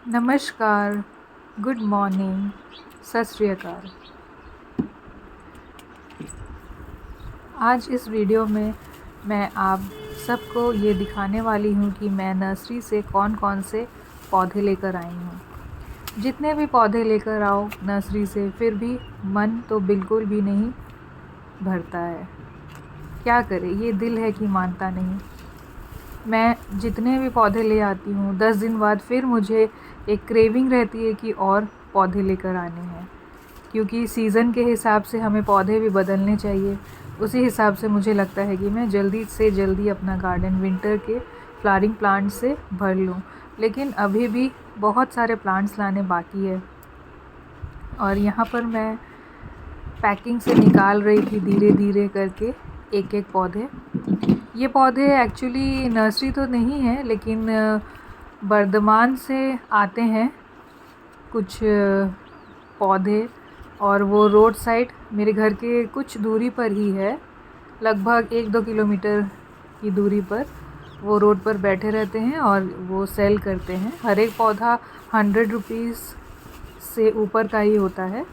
नमस्कार, good morning, सत श्री अकाल। आज इस वीडियो में मैं आप सबको ये दिखाने वाली हूँ कि मैं नर्सरी से कौन कौन से पौधे लेकर आई हूँ। जितने भी पौधे लेकर आओ नर्सरी से फिर भी मन तो बिल्कुल भी नहीं भरता है। क्या करें, ये दिल है कि मानता नहीं। मैं जितने भी पौधे ले आती हूँ 10 दिन बाद फिर मुझे एक क्रेविंग रहती है कि और पौधे लेकर आने हैं, क्योंकि सीज़न के हिसाब से हमें पौधे भी बदलने चाहिए। उसी हिसाब से मुझे लगता है कि मैं जल्दी से जल्दी अपना गार्डन विंटर के फ्लावरिंग प्लांट से भर लूँ, लेकिन अभी भी बहुत सारे प्लांट्स लाने बाकी है। और यहाँ पर मैं पैकिंग से निकाल रही थी धीरे धीरे करके एक एक पौधे। ये पौधे एक्चुअली नर्सरी तो नहीं है, लेकिन बर्धमान से आते हैं कुछ पौधे, और वो रोड साइड मेरे घर के कुछ दूरी पर ही है, लगभग 1-2 किलोमीटर की दूरी पर वो रोड पर बैठे रहते हैं और वो सेल करते हैं। हर एक पौधा 100 रुपीज़ से ऊपर का ही होता है।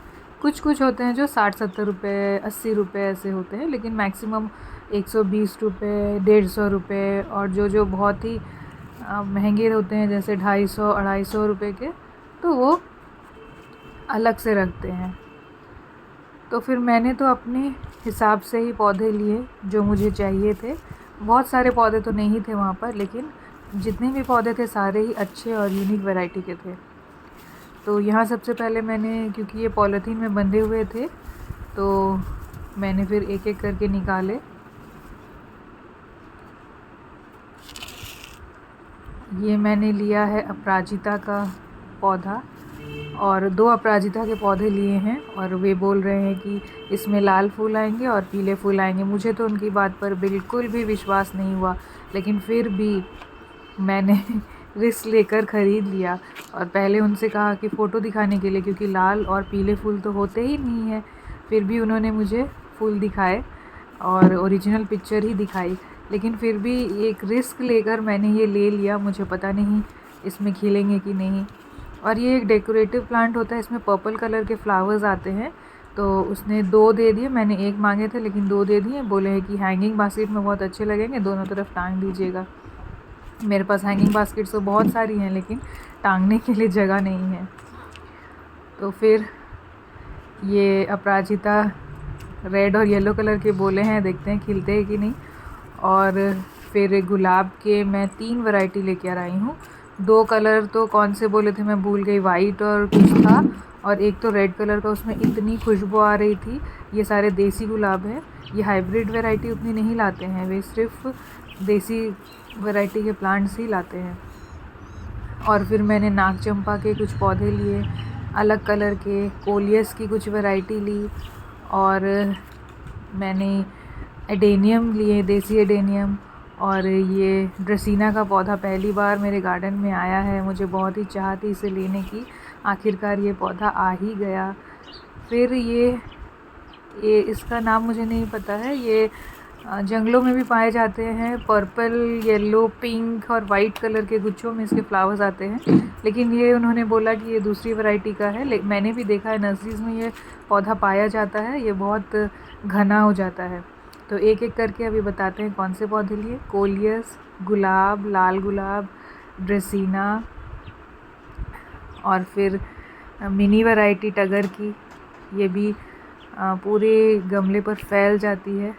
कुछ कुछ होते हैं जो 60-70 रुपये, 80 रुपये ऐसे होते हैं, लेकिन मैक्सिमम 120 रुपये, 150 रुपये, और जो बहुत ही महंगे होते हैं जैसे 250-250 रुपये के, तो वो अलग से रखते हैं। तो फिर मैंने तो अपने हिसाब से ही पौधे लिए जो मुझे चाहिए थे। बहुत सारे पौधे तो नहीं थे वहाँ पर, लेकिन जितने भी पौधे थे सारे ही अच्छे और यूनिक वैरायटी के थे। तो यहाँ सबसे पहले मैंने, क्योंकि ये पॉलीथीन में बंधे हुए थे, तो मैंने फिर एक एक करके निकाले। ये मैंने लिया है अपराजिता का पौधा, और 2 अपराजिता के पौधे लिए हैं, और वे बोल रहे हैं कि इसमें लाल फूल आएंगे और पीले फूल आएंगे। मुझे तो उनकी बात पर बिल्कुल भी विश्वास नहीं हुआ, लेकिन फिर भी मैंने रिस्क लेकर ख़रीद लिया। और पहले उनसे कहा कि फ़ोटो दिखाने के लिए, क्योंकि लाल और पीले फूल तो होते ही नहीं हैं। फिर भी उन्होंने मुझे फूल दिखाए और ओरिजिनल पिक्चर ही दिखाई, लेकिन फिर भी एक रिस्क लेकर मैंने ये ले लिया। मुझे पता नहीं इसमें खिलेंगे कि नहीं। और ये एक डेकोरेटिव प्लांट होता है, इसमें पर्पल कलर के फ्लावर्स आते हैं। तो उसने 2 दे दिए, मैंने 1 मांगे थे लेकिन 2 दे दिए। बोले हैं कि हैंगिंग बास्केट में बहुत अच्छे लगेंगे, दोनों तरफ टांग दीजिएगा। मेरे पास हैंगिंग बास्केट्स तो बहुत सारी हैं, लेकिन टांगने के लिए जगह नहीं है। तो फिर ये अपराजिता रेड और येलो कलर के बोले हैं, देखते हैं खिलते हैं कि नहीं। और फिर गुलाब के मैं 3 वैरायटी लेकर आई हूँ। 2 कलर तो कौन से बोले थे मैं भूल गई, वाइट और कुछ था, और एक तो रेड कलर का। उसमें इतनी खुशबू आ रही थी। ये सारे देसी गुलाब हैं। ये हाइब्रिड वैरायटी उतनी नहीं लाते हैं, वे सिर्फ देसी वैरायटी के प्लांट्स ही लाते हैं। और फिर मैंने नाग चंपा के कुछ पौधे लिए, अलग कलर के कोलियस की कुछ वैरायटी ली, और मैंने एडेनियम लिए, देसी एडेनियम। और ये ड्रेसीना का पौधा पहली बार मेरे गार्डन में आया है, मुझे बहुत ही चाह थी इसे लेने की। आखिरकार ये पौधा आ ही गया। फिर ये इसका नाम मुझे नहीं पता है। ये जंगलों में भी पाए जाते हैं। पर्पल, येलो, पिंक और वाइट कलर के गुच्छों में इसके फ्लावर्स आते हैं, लेकिन ये उन्होंने बोला कि ये दूसरी वैरायटी का है। मैंने भी देखा है नर्सरीज़ में ये पौधा पाया जाता है, ये बहुत घना हो जाता है। तो एक एक करके अभी बताते हैं कौन से पौधे लिए। कोलियस, गुलाब, लाल गुलाब, ड्रेसीना, और फिर मिनी वैरायटी टगर की। ये भी पूरे गमले पर फैल जाती है।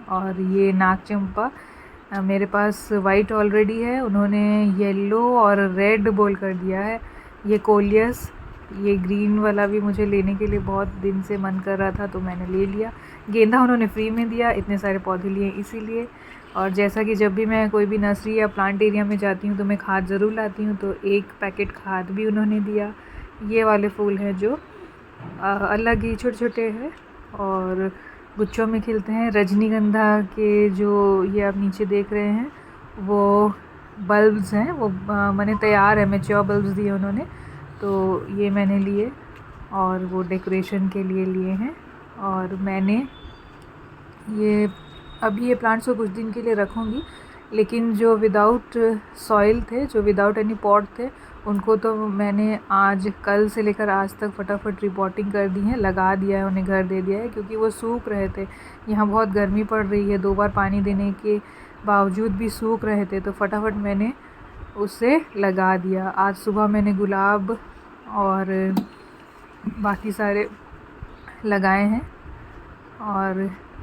और ये नाग चंपा, मेरे पास वाइट ऑलरेडी है, उन्होंने येलो और रेड बोल कर दिया है। ये कोलियस, ये ग्रीन वाला भी मुझे लेने के लिए बहुत दिन से मन कर रहा था, तो मैंने ले लिया। गेंदा उन्होंने फ्री में दिया, इतने सारे पौधे लिए इसीलिए। और जैसा कि जब भी मैं कोई भी नर्सरी या प्लांट एरिया में जाती हूँ तो मैं खाद ज़रूर लाती हूँ, तो 1 पैकेट खाद भी उन्होंने दिया। ये वाले फूल हैं जो अलग ही छोटे छोटे हैं और गुच्छों में खिलते हैं। रजनीगंधा के जो ये आप नीचे देख रहे हैं वो बल्ब्स हैं, वो मैंने तैयार है, मैच्योर बल्ब्स दिए उन्होंने, तो ये मैंने लिए और वो डेकोरेशन के लिए लिए हैं। और मैंने ये अभी ये प्लांट्स को कुछ दिन के लिए रखूँगी, लेकिन जो विदाउट सॉइल थे, जो विदाउट एनी पॉट थे, उनको तो मैंने आज कल से लेकर आज तक फटाफट रिपोर्टिंग कर दी है, लगा दिया है, उन्हें घर दे दिया है, क्योंकि वो सूख रहे थे। यहाँ बहुत गर्मी पड़ रही है, 2 बार पानी देने के बावजूद भी सूख रहे थे, तो फटाफट मैंने उसे लगा दिया। आज सुबह मैंने गुलाब और बाकी सारे लगाए हैं,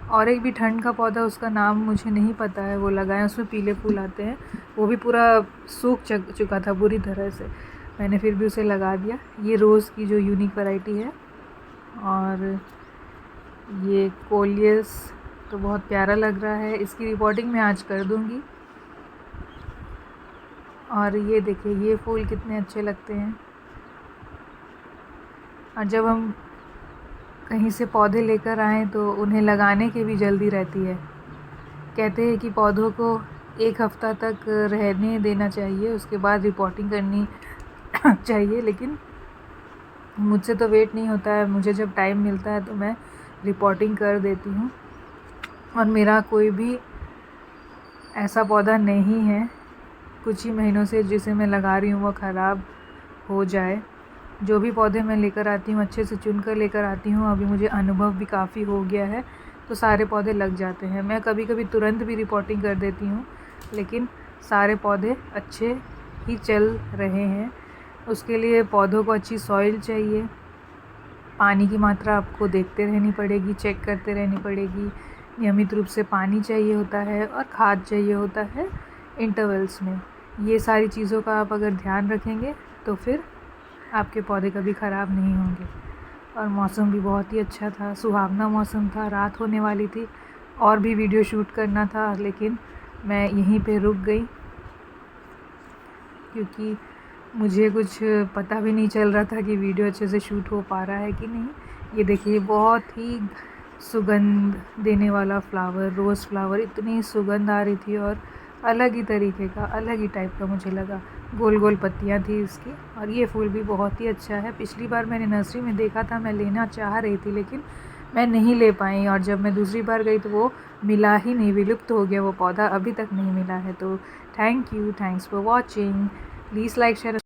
और एक भी ठंड का पौधा, उसका नाम मुझे नहीं पता है, वो लगाए, उसमें पीले फूल आते हैं। वो भी पूरा सूख चुका था बुरी तरह से, मैंने फिर भी उसे लगा दिया। ये रोज़ की जो यूनिक वैरायटी है, और ये कोलियस तो बहुत प्यारा लग रहा है। इसकी रिपोर्टिंग मैं आज कर दूंगी। और ये देखिए, ये फूल कितने अच्छे लगते हैं। और जब हम कहीं से पौधे लेकर आएँ तो उन्हें लगाने की भी जल्दी रहती है। कहते हैं कि पौधों को 1 हफ़्ता तक रहने देना चाहिए, उसके बाद रिपोर्टिंग करनी चाहिए, लेकिन मुझसे तो वेट नहीं होता है। मुझे जब टाइम मिलता है तो मैं रिपोर्टिंग कर देती हूँ। और मेरा कोई भी ऐसा पौधा नहीं है कुछ ही महीनों से जिसे मैं लगा रही हूँ वो ख़राब हो जाए। जो भी पौधे मैं लेकर आती हूँ अच्छे से चुन कर लेकर आती हूँ। अभी मुझे अनुभव भी काफ़ी हो गया है, तो सारे पौधे लग जाते हैं। मैं कभी कभी तुरंत भी रिपोर्टिंग कर देती हूँ, लेकिन सारे पौधे अच्छे ही चल रहे हैं। उसके लिए पौधों को अच्छी सॉइल चाहिए, पानी की मात्रा आपको देखते रहनी पड़ेगी, चेक करते रहनी पड़ेगी। नियमित रूप से पानी चाहिए होता है और खाद चाहिए होता है इंटरवल्स में। ये सारी चीज़ों का आप अगर ध्यान रखेंगे तो फिर आपके पौधे कभी ख़राब नहीं होंगे। और मौसम भी बहुत ही अच्छा था, सुहावना मौसम था, रात होने वाली थी। और भी वीडियो शूट करना था, लेकिन मैं यहीं पे रुक गई, क्योंकि मुझे कुछ पता भी नहीं चल रहा था कि वीडियो अच्छे से शूट हो पा रहा है कि नहीं। ये देखिए, बहुत ही सुगंध देने वाला फ्लावर, रोज़ फ्लावर, इतनी सुगंध आ रही थी, और अलग ही तरीके का, अलग ही टाइप का मुझे लगा। गोल गोल पत्तियाँ थी इसकी, और ये फूल भी बहुत ही अच्छा है। पिछली बार मैंने नर्सरी में देखा था, मैं लेना चाह रही थी, लेकिन मैं नहीं ले पाई। और जब मैं दूसरी बार गई तो वो मिला ही नहीं, विलुप्त हो गया वो पौधा, अभी तक नहीं मिला है। तो thanks for watching. Please like share.